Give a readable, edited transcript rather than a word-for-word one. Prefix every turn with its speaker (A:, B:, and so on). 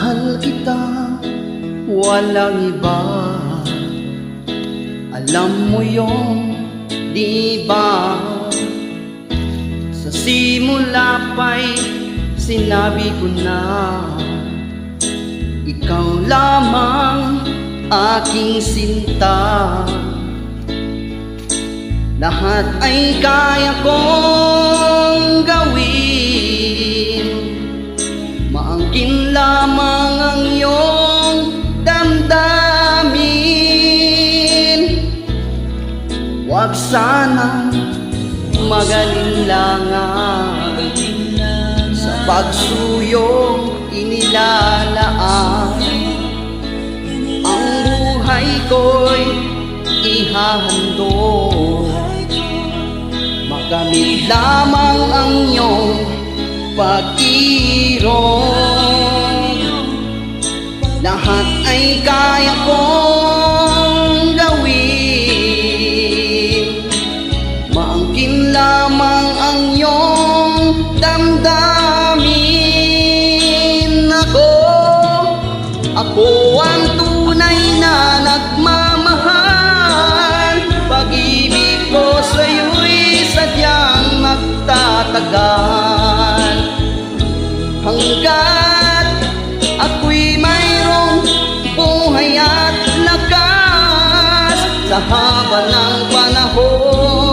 A: Mahal kita, walang iba. Alam mo yon, di ba? Sa simula pa'y sinabi ko na ikaw lamang aking sinta. Lahat ay kaya kong gawin, maangkin lamang ang iyong damdamin. Huwag sanang magalinlangan sa pagsuyong inilalaan. Ang buhay ko'y ihahandog, magamit lamang ang iyong pag-irong. Lahat ay kaya kong gawin, maangkin lamang ang iyong damdamin. Ako ang tunay na nagmamahal. Pag-ibig ko sa'yo'y sadyang magtatagal hanggat ako'y mayroong buhay at lakas. Sa haba ng panahon